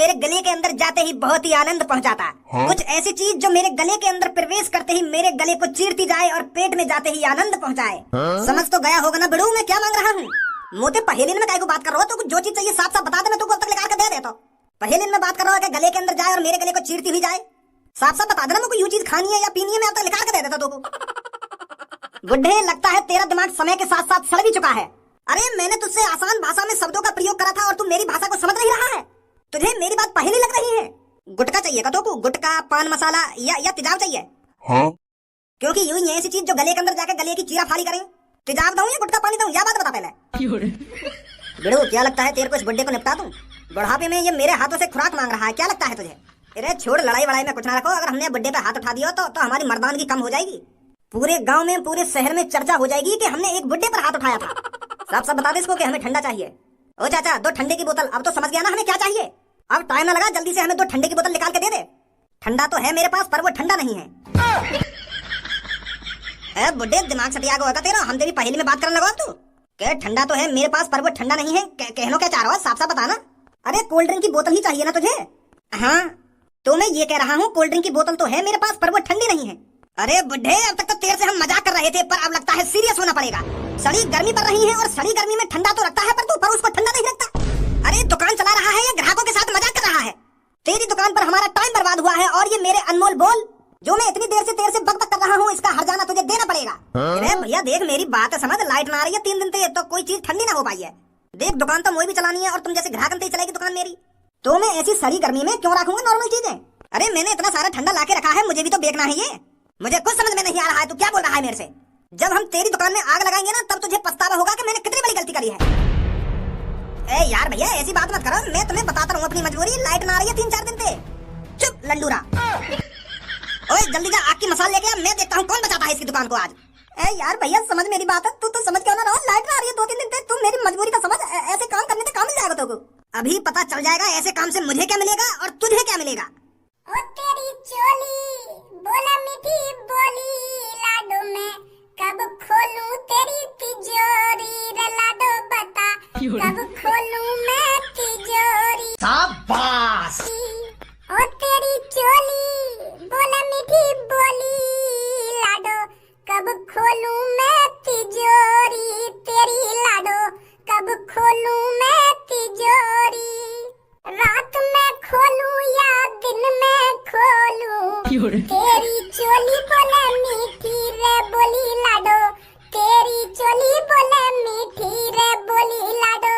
मेरे गले के अंदर जाते ही बहुत ही आनंद पहुंचाता। कुछ ऐसी चीज जो मेरे गले के अंदर प्रवेश करते ही मेरे गले को चीरती जाए और पेट में जाते ही आनंद पहुंचाए। समझ तो गया होगा ना बड़ू मैं क्या मांग रहा हूँ। मोटे पहेलिन में काय को बात कर रहा हो, तो जो चीज चाहिए साफ साफ बता दे, मैं तुमको अब तक निकाल कर दे देता हूँ। पहेलिन में बात कर रहा हो कि गले के अंदर जाए और मेरे गले को चीरती हुई जाए, साफ साफ बता देना मुझको यूं चीज खानी है या पीनी है, मैं अब तक निकाल कर दे देता तुमको। बुढ़े लगता है तेरा दिमाग समय के साथ साथ सड़ भी चुका है। अरे मैंने तुझसे आसान भाषा में शब्दों का प्रयोग करा था और तू मेरी भाषा को समझ नहीं रहा है। तुझे मेरी बात पहेली लग रही है। गुटखा चाहिए का तो गुटखा, पान मसाला या तेजाब चाहिए? हाँ? क्योंकि यूं ही ऐसी चीज जो गले के अंदर जाकर गले की चीरा फाड़ी करे। तेजाब दूं या गुटखा पानी दूं, या बात बता पहले। बिड़ू क्या लगता है तेरे को इस बुड्ढे को निपटा दूं? बुढ़ापे में ये मेरे हाथों से खुराक मांग रहा है, क्या लगता है तुझे? अरे छोड़ लड़ाई वड़ाई में कुछ ना रखो, अगर हमने बुड्ढे पे हाथ उठा दिया तो हमारी मर्दानगी कम हो जाएगी। पूरे गांव में पूरे शहर में चर्चा हो जाएगी कि हमने एक बुड्ढे पर हाथ उठाया था। साफ साफ बता दे इसको कि हमें ठंडा चाहिए। ओ चाचा 2 ठंडे की बोतल। अब तो समझ गया ना हमें क्या चाहिए। अब टाइम ना लगा, जल्दी से हमें 2 ठंडे की बोतल निकाल के दे दे। ठंडा तो है मेरे पास पर वो ठंडा नहीं है। बुड्ढे दिमाग सटिया होगा तेरा, हम तेरी पहेली में बात करने लगा तू। क्या ठंडा तो है मेरे पास पर वो ठंडा नहीं है, कहनो क्या चाह रहा हो साफ साफ बताना। अरे कोल्ड ड्रिंक की बोतल ही चाहिए ना तुझे? हाँ तो मैं ये कह रहा हूँ कोल्ड ड्रिंक की बोतल तो है मेरे पास पर वो ठंडी नहीं है। अरे बुड्ढे अब तक तो तेरे से हम मजाक कर रहे थे, पर अब लगता है सीरियस होना पड़ेगा। सड़ी गर्मी पड़ रही है और सड़ी गर्मी में ठंडा तो रखता है पर तू पर उसको ठंडा नहीं रखता। अरे दुकान चला रहा है या ग्राहकों के साथ मजाक कर रहा है? तेरी दुकान पर हमारा टाइम बर्बाद हुआ है और ये मेरे अनमोल बोल जो मैं इतनी देर से तेरे से बक कर रहा हूँ, इसका हर्जाना तुझे देना पड़ेगा। अरे भैया देख मेरी बात समझ, लाइट ना आ रही है 3 दिन से तो कोई चीज ठंडी ना हो पाई है। देख दुकान तो मुझे भी चलानी है और तुम जैसे ग्राहक ही चलेगी दुकान मेरी, तो मैं ऐसी सड़ी गर्मी में क्यों रखूंगा नॉर्मल चीजें। अरे मैंने इतना सारा ठंडा ला के रखा है, मुझे भी तो देखना है ये। मुझे कुछ समझ में नहीं आ रहा है तू क्या बोल रहा है मेरे से। जब हम तेरी दुकान में आग लगाएंगे ना तब तुझे पछतावा होगा कि मैंने कितनी बड़ी गलती करी है। ए यार भैया ऐसी बात मत करो, मैं तुम्हें बताता रहूं अपनी मजबूरी। लाइट ना आ रही है 3-4 दिन से। चुप लंडूरा। ओए जल्दी जा आग की मसाल लेके आ, मैं देखता हूँ कौन बचाता है इसकी दुकान को आज। ए यार भैया समझ मेरी बात है, तू तो समझ क्यों ना रहा। लाइट ना आ रही है 2-3 दिन से, तू मेरी मजबूरी तो समझ। ऐसे काम करने से काम मिल जाएगा तुमको। अभी पता चल जाएगा ऐसे काम से मुझे क्या मिलेगा और तुझे क्या मिलेगा। ओ तेरी चोली बोला मीठी बोली लाडो में कब खोलूं तेरी तिजोरी रे लाडो बता कब खोलूं मैं तिजोरी। शाबाश। ओ तेरी चोली बोला मीठी बोली लाडो कब खोलूं मैं तिजोरी तेरी लाडो कब खोलूं मैं तिजोरी। रात में खोलूं या दिन में खोलूं तेरी चोली बोले मीठी रे बोली लाडो तेरी चोली बोले मीठी रे बोली लाडो।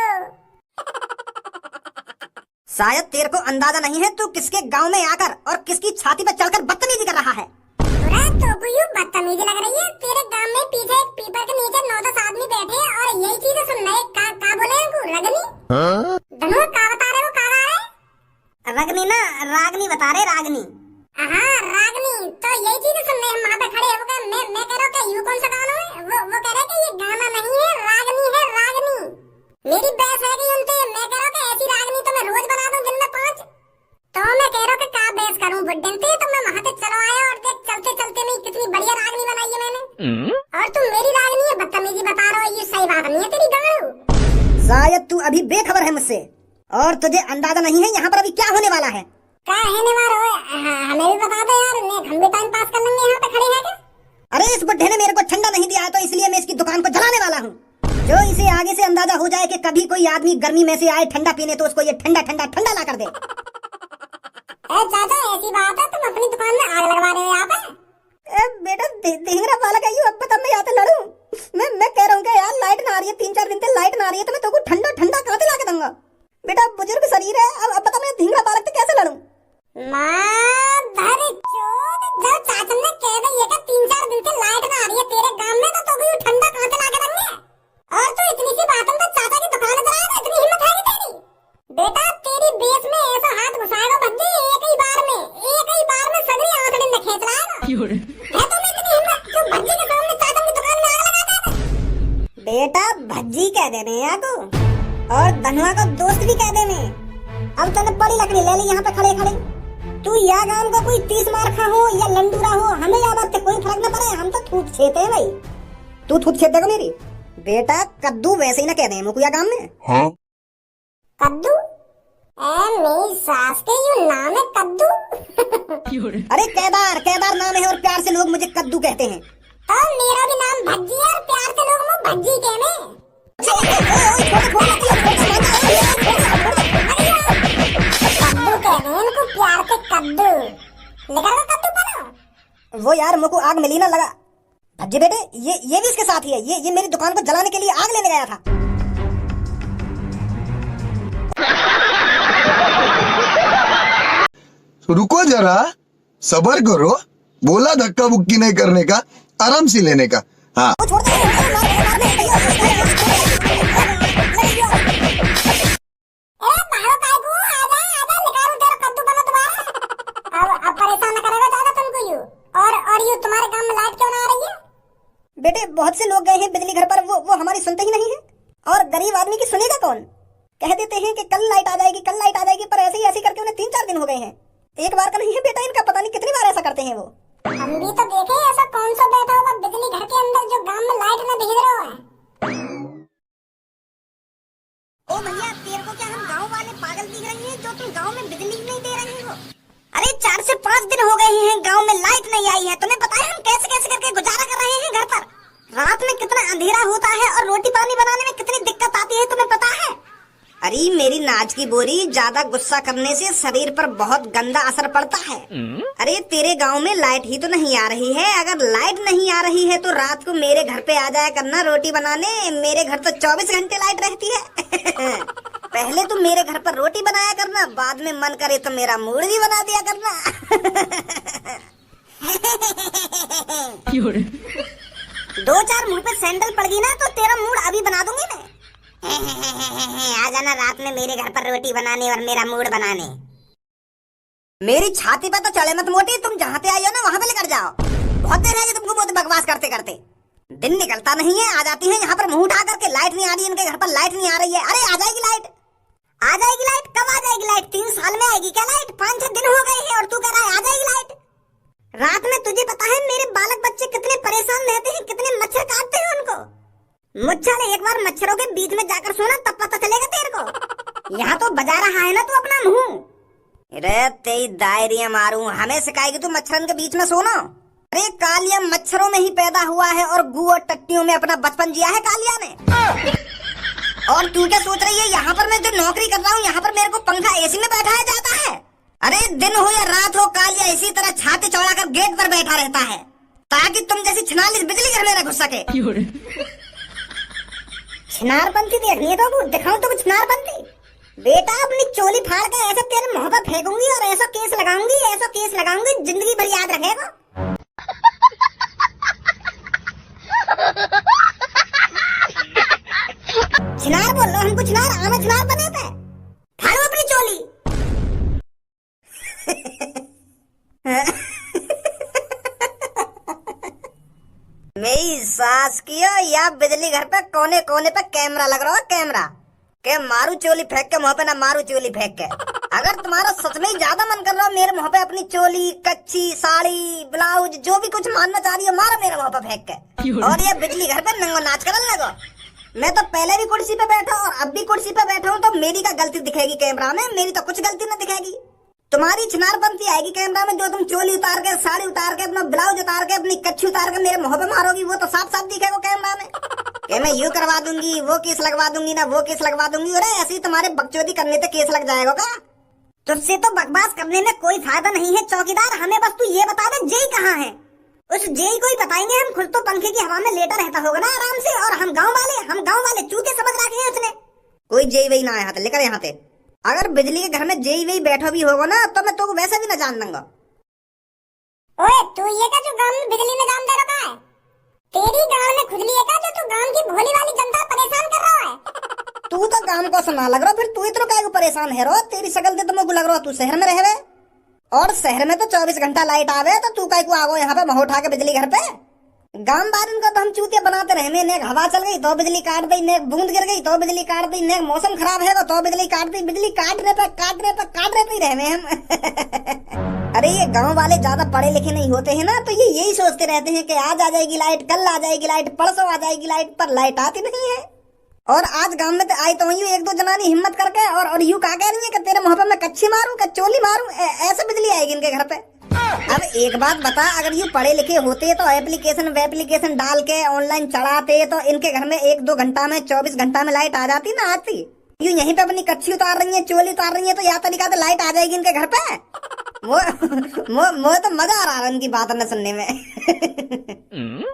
शायद तेरे को अंदाजा नहीं है तू किसके गांव में आकर और किसकी छाती पर चढ़कर बदतमीजी कर रहा है। तो बदतमीजी लग रही है। तेरे गांव में पीछे एक पीपल के नीचे 9-10 आदमी बैठे और यही चीजें सुन रहे। का बोले रगनी धनु का बता रहे हो का रहा है? रगनी ना रागनी बता रहे, रागनी। हाँ रागनी, तो यही चीजें सुन रहे हैं वहाँ पे खड़े होकर। मैं कह रहा हूँ यू कौन सा गाना है? वो कह रहे कि ये गाना नहीं है रागनी है रागनी। मेरी बहस है कि उनसे मैं कह रहा हूँ ऐसी रागनी तो मैं रोज बना दूं दिन में 5। तो मैं कह रहा हूँ का बहस करूँ बुड्ढे से, तो मैं वहाँ से चलो आया और देख चलते चलते में कितनी बढ़िया रागनी बनाई है मैंने। और तुम मेरी रागनी है बदतमीजी बता रहे हो, ये सही बात नहीं है तेरी गाड़ू। शायद तू अभी बेखबर है मुझसे और तुझे अंदाजा नहीं है यहाँ पर अभी क्या होने वाला है। क्या होने वाला है हमें भी बता दो यार, हम भी टाइम पास कर लेंगे यहाँ पे खड़े हैं क्या? अरे इस बुड्ढे ने मेरे को ठंडा नहीं दिया है तो इसलिए मैं इसकी दुकान को जलाने वाला हूँ। जो इसे आगे से अंदाजा हो जाए कि कभी कोई आदमी गर्मी में से आए ठंडा पीने तो उसको ये ठंडा ठंडा ठंडा ला कर दे। चाचा ऐसी बात है तुम अपनी दुकान में आग लगवा रहे हो यहाँ पे? बेटा ढींगरा बालक है अब बता मैं यहाँ से लड़ूं? मैं कह रहा हूँ कि यार लाइट ना आ रही है 3-4 दिन से लाइट ना आ रही है तो मैं तुमको ठंडा ठंडा कहाँ से ला के दूंगा। बेटा बुजुर्ग शरीर है, अब बता मैं ढींगरा बालक से कैसे लड़ूं? जब चाचा ने कह दिया कि 3-4 दिन से लाइट ना आ रही है तेरे गांव में तो भी ठंडा कहाँ से ला के देंगे? और तू इतनी सी बात में चाचा की दुकान पर आया, इतनी हिम्मत है तेरी? बेटा तेरी बेस में ऐसा हाथ घुसाएगा भज्जी एक ही बार में सगरी आंकड़े में खींच लाएगा। है तुम्हें इतनी हिम्मत जो भज्जी के सामने चाचा की दुकान में आग लगा दे? बेटा भज्जी कह देने या को और धनुआ को दोस्त भी कह देने। अब तूने बड़ी लकड़ी ले ली यहाँ पे खड़े खड़े। तू या गांव का कोई 30 मार्खा हो या लंडूरा हो हमें या बात से कोई फर्क न पड़े, हम तो थूत छेते हैं भाई। तू थूत छेत देगा मेरी? बेटा कद्दू वैसे ही ना कह दे मुकुया गांव में। हाँ? कद्दू मेरी सास के यू नाम है कद्दू। अरे केदार, केदार नाम है और प्यार से लोग मुझे कद्दू कहते हैं। तो मेरा भी नाम भज्जी है और प्यार से लोग मुझे भज्जी कहने। कद्दू कहने हैं इनको, प्यार से कद्दू। लिखा हुआ कद्दू बनो। वो यार मुझको आग मिली ना लगा। भज्जी बेटे, ये भी इसके साथ ही है। ये मेरी दुकान को जलाने के लिए आग लेने गया था। रुको जरा, सबर करो। बोला धक्का बुक्की नहीं करने का, आराम से लेने का। हाँ, तुम्हारे गांव में लाइट क्यों ना आ रही है? बेटे बहुत से लोग गए हैं बिजली घर पर, वो हमारी सुनते ही नहीं है। और गरीब आदमी की सुनेगा कौन? कह देते हैं कि कल लाइट आ जाएगी, कल लाइट आ जाएगी, पर ऐसे ही ऐसे करके उन्हें 3-4 दिन हो गए हैं। एक बार का नहीं है बेटा इनका, पता नहीं कितनी बार ऐसा करते हैं वो। हम भी तो देखे ऐसा कौन सा बैठा होगा बिजली घर के अंदर जो गांव में लाइट ना भेज रहा है। ओ भैया, तेरे को क्या हम गांव वाले पागल दिख रहे हैं जो तुम गांव में बिजली नहीं दे रहे हो? अरे 4 से 5 दिन हो गए हैं गांव में लाइट नहीं आई है। तुम्हें पता है हम कैसे कैसे करके गुजारा कर रहे हैं घर पर? रात में कितना अंधेरा होता है और रोटी पानी बनाने में कितनी दिक्कत आती है, तुम्हें पता है? अरे मेरी नाच की बोरी, ज्यादा गुस्सा करने से शरीर पर बहुत गंदा असर पड़ता है। अरे तेरे गांव में लाइट ही तो नहीं आ रही है। अगर लाइट नहीं आ रही है तो रात को मेरे घर पे आ जाया करना रोटी बनाने। मेरे घर तो 24 घंटे लाइट रहती है। पहले तो मेरे घर पर रोटी बनाया करना, बाद में मन करे तो मेरा मूड भी बना दिया करना। 2-4 मुंह पे सैंडल पड़ गई ना तो तेरा मूड अभी बना दूंगी मैं। आ जाना रात में मेरे घर पर रोटी बनाने और मेरा मूड बनाने। मेरी छाती पे तो चढ़े मत मोटी, तुम जहाँ पे आई हो ना वहाँ पे लेकर जाओ। बहुत देर है तुमको बहुत बकवास करते करते। दिन निकलता नहीं है, आ जाती है यहाँ पर मुंह उठा करके। लाइट नहीं आ रही, इनके घर पर लाइट नहीं आ रही है। अरे आ जाएगी लाइट, आ जाएगी लाइट। कब आ जाएगी लाइट? 3 साल में आएगी क्या लाइट? 5-6 दिन हो गए हैं और तू कह रहा है आ जाएगी लाइट। रात में तुझे पता है मेरे बालक बच्चे कितने परेशान रहते हैं, कितने मच्छर काटते हैं उनको। मुझे एक बार मच्छरों के बीच में जाकर सोना, तब पता चलेगा तेरे को। यहाँ तो बजा रहा है ना तू अपना मुंह। अरे तेरी दायरियां मारूं, हमें सिखाएगी तू मच्छरन के बीच में सोना? अरे कालिया मच्छरों में ही पैदा हुआ है और गू और टट्टियों में अपना बचपन जिया है कालिया ने। और तू क्या सोच रही है यहाँ पर मैं जो नौकरी कर रहा हूँ यहाँ पर मेरे को पंखा एसी में बैठाया जाता है? अरे दिन हो या रात हो, कालिया इसी तरह छाती चौड़ाकर गेट पर बैठा रहता है ताकि तुम जैसी छिनाली बिजली घर में न घुस सके। छिनारपंथी देखनी है तो दिखाऊं तो छिनारपंथी? बेटा अपनी चोली फाड़ कर ऐसा तेरे मुंह पर फेंकूंगी और ऐसा केस लगाऊंगी, ऐसा केस लगाऊंगी, जिंदगी भर याद रखेगा। छिनार बोल रहा हमको, छिनार आना, छिनार बने पे फाड़ो अपनी चोली। मेरी सास की या बिजली घर पे कोने कोने पे कैमरा लग रहा है, कैमरा के मारू चोली फेंक के मुंह पे, ना मारू चोली फेंक के। अगर तुम्हारा सच में ही ज्यादा मन कर रहा हो मेरे मुंह पे अपनी चोली, कच्ची साड़ी, ब्लाउज जो भी कुछ मारना चाह रही हो मारो मेरे मुंह पे फेंक के। और ये बिजली घर पे नंगो नाच करने लगो। मैं तो पहले भी कुर्सी पे बैठा और अब भी कुर्सी पे बैठा हूँ, तो मेरी क्या गलती दिखेगी कैमरा में? मेरी तो कुछ गलती न दिखेगी। तुम्हारी छिनारपंथी आएगी कैमरा में, जो तुम चोली उतार के, साड़ी उतार के, अपना ब्लाउज उतार के, अपनी कच्छी उतार के मेरे मुंह पे मारोगी। वो तो साफ साफ दिखेगा कैमरा में कि मैं यूं करवा दूंगी, वो केस लगवा दूंगी, ना वो केस लगवा दूंगी। अरे ऐसे ही तुम्हारे बकचोदी करने से केस लग जाएगा का? तुझसे तो बकवास करने में कोई फायदा नहीं है चौकीदार। हमें बस तू ये बता दे जेई कहाँ है? उस जेई को ही बताएंगे हम। खुद तो पंखे की हवा में लेटा रहता होगा ना आराम से, और हम गाँव वाले चूते समझ रखे हैं उसने। कोई जेई वही ना आया था लेकर यहाँ पे। अगर बिजली के घर में जेई वही बैठो भी होगा ना तो मैं तो वैसे भी ना जान दूंगा। ओए तू ये का जो गांव में बिजली में जान दे रखा है? तेरी गांव में खुजली है का जो तू गांव की भोली वाली जनता परेशान कर रहा है? तू तो काम को सुना लग रहा, फिर तू इतना काय को परेशान है रो? तेरी शकल से तो मुझे लग रहा तू शहर में रहे और शहर में तो 24 घंटा लाइट आवे, तो तू काय को आगो यहाँ पे मुंह उठा के बिजली घर पे। गांव बारन का तो हम चूतिया बनाते रहे। ने हवा चल गई तो बिजली काट दी, ने बूंद गिर गई तो बिजली काट दी, ने मौसम खराब है तो बिजली काट दी। बिजली काटने पे ही रहे हम। अरे ये गांव वाले ज्यादा पढ़े लिखे नहीं होते हैं ना, तो ये यही सोचते रहते हैं कि आज आ जाएगी लाइट, कल आ जाएगी लाइट, परसों आ जाएगी लाइट, पर लाइट आती नहीं है। और आज गांव में तो आई तो यूं एक दो जनानी हिम्मत करके और यूं कहा कह रही है कि तेरे मुंह पे मैं कच्ची मारूं कि चोली मारूं, ऐसे बिजली आएगी इनके घर पे। अब एक बात बता, अगर यूं पढ़े लिखे होते तो एप्लीकेशन डाल के ऑनलाइन चढ़ाते तो इनके घर में 1-2 घंटा में 24 घंटा में लाइट आ जाती ना आती। यूं यहीं पे अपनी कच्ची उतार रही है, चोली उतार रही है, तो या तरीका से लाइट आ जाएगी इनके घर पे। वो तो मजा आ रहा है उनकी बात न सुनने में।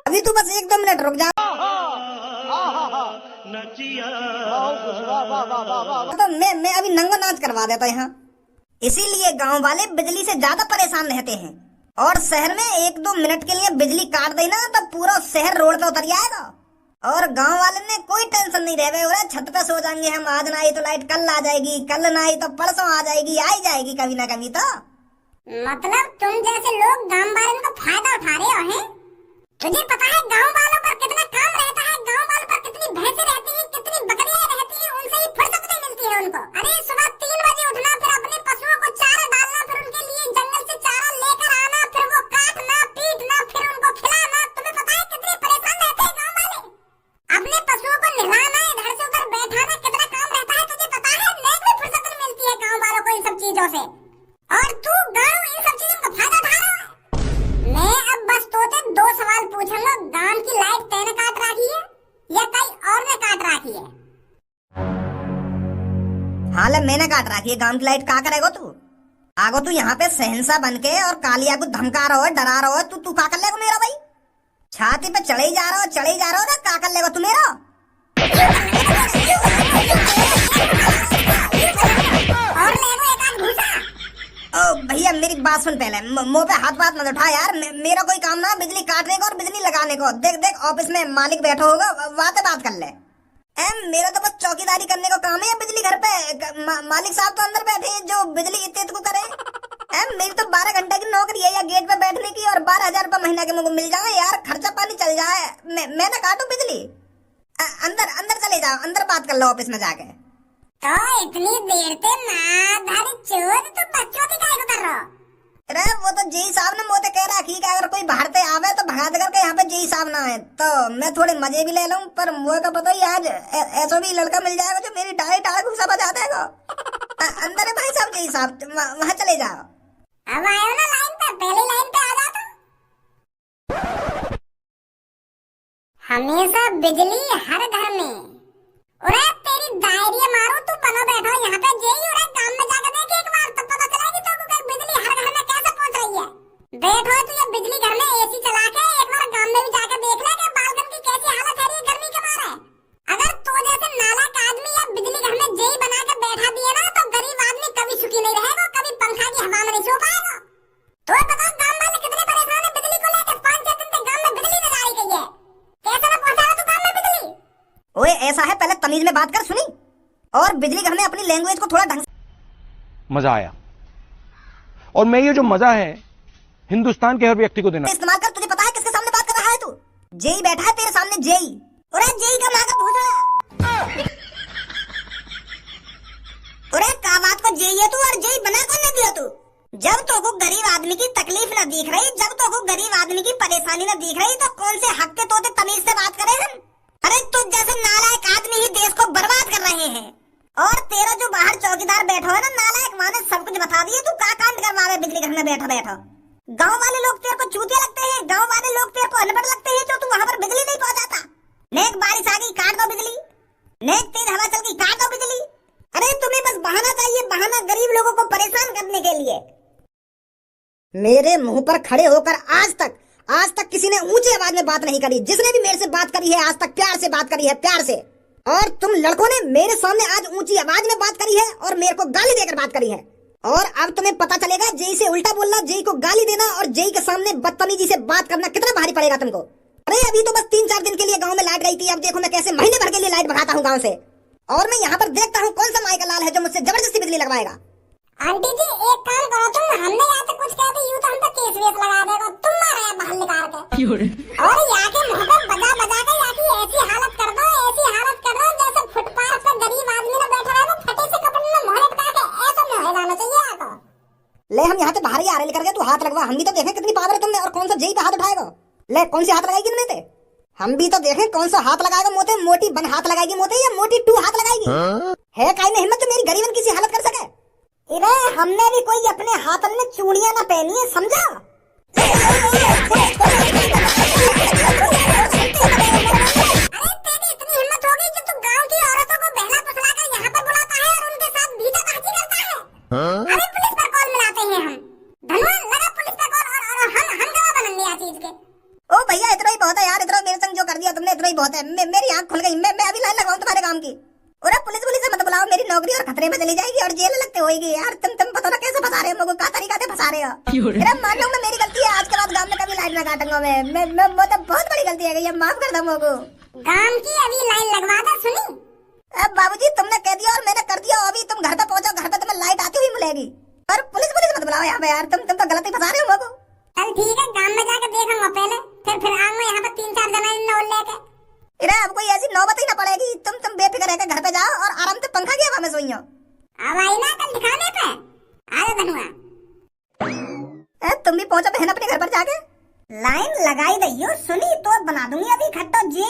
अभी तू बस 1-2 मिनट रुक जा, तो मैं अभी नंगो नाच करवा देता यहाँ। इसीलिए गांव वाले बिजली से ज्यादा परेशान रहते हैं, और शहर में 1-2 मिनट के लिए बिजली काट देना तो पूरा शहर रोड पे उतर जाएगा। और गांव वाले ने कोई टेंशन नहीं रहे, बोले छत पे सो जाएंगे हम, आज ना आई तो लाइट कल आ जाएगी, कल ना आई तो परसों आ जाएगी, आई जाएगी कभी ना कभी तो। मतलब तुम जैसे लोग गांव वालों का फायदा उठा रहे हो हैं? तुझे पता है गांव वालों पर कितना काम रहता है, गांव वालों पर कितनी भैंसें रहती हैं, कितनी बकरियां रहती हैं, उनसे ही फुर्सत नहीं मिलती है उनको। अरे सुबह 3 बजे उठना, फिर अपने पशुओं को चारा डालना, फिर उनके लिए जंगल से चारा लेकर आना, फिर वो काटना पीटना, फिर उनको खिलाना। तुम्हें पता है कितने परेशान रहते हैं गाँव वाले? अपने पशुओं को नहलाना, इधर से उधर बैठाना, कितना काम रहता है तुझे पता है? नेक भी फुर्सत नहीं मिलती है गाँव वालों को इन सब चीजों से, और तू गाँव इन सब चीजों का फायदा उठा रहा है। मैं अब बस तोते 2 सवाल पूछूंगा, गांव की लाइट तैने काट रखी है या कहीं और ने काट रखी है? हाँ मैंने काट रखी है गांव की लाइट, का करेगो तू? आगो तू यहाँ पे सहनसा बन के और कालिया को धमका रहो, डरा रहो, तू का कर लेगो मेरा भाई? छाती पे चढ़े जा रहा हो ना, का कर लेगो तू मेरा? और लेगो एक आध घूसा। ओ भैया मेरी बात सुन पहले, मुंह पे हाथ मत उठा यार। मेरा कोई काम ना बिजली काटने को और बिजली लगाने को। देख ऑफिस में मालिक बैठा होगा, वहां पे बात कर ले। मेरा तो बस चौकीदारी करने को काम है बिजली घर पे। मालिक साहब तो अंदर बैठे हैं जो बिजली इतने को करे। मेरी तो 12 घंटे की नौकरी है या गेट पे बैठने की, और 12,000 रुपए महीना के मुझे मिल जाए यार, खर्चा पानी चल जाए। मैं ना काटू बिजली? अंदर चले जाओ, अंदर बात कर लो ऑफिस में जाके। तो इतनी देर से नाधारी चोर तो बच्चों की काय को कर रहा? अरे वो तो जेई साहब ने मुझे कह रहा कि अगर कोई बाहर से आवे तो भगा दे करके यहाँ पे जेई साहब ना आए, तो मैं थोड़े मजे भी ले लूं। पर मुझे का पता ही आज ऐसा भी लड़का मिल जाएगा जो मेरी टाई घुसा बजा देगा। अंदर है भाई साहब, जेई साहब वहाँ चले जाओ। अब आयो ना लाइन पे, पहले लाइन पे आ जाता। हमेशा बिजली हर घर में। अरे तेरी दायरी मारो, तू बनो बैठो यहाँ पे जेई। अरे काम में जाकर देख एक बार, तब पता चलेगी तो बिजली हर घर में कैसे पहुंच रही है। बैठो तू ये बिजली घर में एसी चला के एक बार गांव में भी जाकर देख ले कि बालकन की कैसी हालत है रही गर्मी के मारे। अगर तो जैसे नालायक आदमी या बिजली घर में जेई बना के बैठा दिए ना, तो गरीब आदमी कभी सुखी नहीं रहेगा, कभी पंखा की हवा में नहीं सो पाएगा। तो बताओ गांव वाले कितने परेशान है बिजली को लेकर। 5-6 दिन तक गांव में बिजली नहीं आई गई है, कैसे ना पहुंचा तू गांव में बिजली? ओए ऐसा है, पहले तमीज में बात कर, सुनी? और बिजली घर में अपनी लैंग्वेज को थोड़ा ढंग से मजा आया, और मैं ये जो मजा है हिंदुस्तान के हर व्यक्ति को देना इस्तेमाल कर। तुझे पता है किसके सामने बात कर रहा है तू? जेई बैठा है तेरे सामने, जेई। अरे जेई का माँ का भूसा। अरे का बात को जेई है तू, और जेई बना कौन ने दिया तू? जब तो को गरीब आदमी की तकलीफ न दिख रही, जब तो को गरीब आदमी की परेशानी न दिख रही, तो कौन से हक के तोते तमीज से बात करे हम? अरे तुझ जैसे नालायक आदमी ही देश को बर्बाद कर रहे हैं। और तेरा जो बाहर चौकीदार बैठा है ना नालायक, माने सब कुछ बता दिए। तू का कांड करवा रहे बिजली घर में बैठो। गांव वाले लोग तेरे को चूतिया लगते हैं, गांव वाले लोग तेरे को अनपढ़ लगते हैं जो तू वहाँ पर बिजली नहीं पहुँचाता। नेक बारिश आ गई काट दो बिजली, नेक तेज हवा चल गई काट दो बिजली। अरे तुम्हें बस बहाना चाहिए, बहाना गरीब लोगों को परेशान करने के लिए। मेरे मुंह पर खड़े होकर आज तक किसी ने ऊंची आवाज में बात नहीं करी। जिसने भी मेरे से बात करी है आज तक प्यार से बात करी है, प्यार से। और तुम लड़कों ने मेरे सामने आज ऊंची आवाज में बात करी है और मेरे को गाली देकर बात करी है। और अब तुम्हें पता चलेगा जेई से उल्टा बोलना, जेई को गाली देना और जेई के सामने बदतमीजी से बात करना कितना भारी पड़ेगा तुमको। अरे अभी तो बस 3-4 दिन के लिए गाँव में लाइट गई थी, अब देखो मैं कैसे महीने भर के लिए लाइट भगाता हूँ गाँव से। और मैं यहाँ पर देखता हूँ कौन सा माई का लाल है जो मुझसे जबरदस्ती बिजली लगवाएगा। आंटी जी एक काम करो तुम, हमने यहाँ से कुछ कहते यूं तो हम तो केस वेस लगा देगा, तुम मारे बाहर निकाल के। और यहाँ के मुँह पे बजा के यहाँ की ऐसी हालत कर दो जैसे फुटपाथ पे गरीब आदमी ने बैठा है वो फटे से कपड़े में मोहरे लगा के ऐसा मोह जाना चाहिए आपको। ले हम यहाँ से बाहर ही आ रहे, लेकर के तू हाथ लगवा, हम भी तो देखें कितनी पावर है तुमने और कौन सा जेई पे हाथ उठाएगा। ले कौन सी हाथ लगाएगी तुमने? हम भी तो देखें कौन सा हाथ लगाएगा मोते, मोटी बन हाथ लगाएगी मोते या मोटी टू हाथ लगाएगी। है काई में हिम्मत तो मेरी गरीबन की सी हालत कर सके। इरे हमने भी कोई अपने हाथन में चूड़ियां ना पहनी है, समझा। अरे तेरी इतनी हिम्मत हो गई कि तू गांव की औरतों को बहला फुसलाकर यहाँ पर बुलाता है और उनके साथ भीतरबाजी करता है। अरे पुलिस पर कॉल मिलाते हैं हम। धनवा लगा पुलिस पर कॉल और हम गवाह बन लिया चीज के। ओ भैया इतना ही बहुत है यार, इतना मेरे संग जो कर दिया तुमने इतना ही बहुत है। मेरी आंख खुल गई, मैं अभी लाइन लगाऊं तुम्हारे काम की। और पुलिस से मत बुलाओ, मेरी नौकरी और खतरे में चली जाएगी और जेल लगते होएगी यार। तुम पता ना कैसे फंसा रहे हो मुझको, का तरीका से फंसा रहे हो। अरे मान लो मैं मेरी गलती है, आज के बाद गांव में कभी लाइन ना काटूंगा मैं मतलब बहुत बड़ी गलती है ये, माफ कर दो मुझको। गांव की अभी लाइन लगवा दो सुनी। अब बाबूजी तुमने कह दिया और मैंने कर दिया, अभी तुम घर पे पहुंचो, घर पे तुम्हें लाइट आती हुई मिलेगी। पर पुलिस मत बुलाओ यहाँ पे यार, तुम तो गलती फंसा रहे हो मुझको। चल ठीक है, गांव में जाकर देखूंगा पहले, फिर आऊंगा यहाँ पर 3-4 जने नौल लेके। इरे अब कोई ऐसी नौबत ही ना पड़ेगी, तुम बेफिक्र रहकर घर पे जाओ और आराम से पंखा की हवा में सोइयो। अब आई ना कल दिखाने पे, आ जा धनुआ। तुम भी पहुंचो बहन अपने घर पर जाके। लाइन लगाई दइयो सुनी तो बना दूंगी अभी खट्टो जी।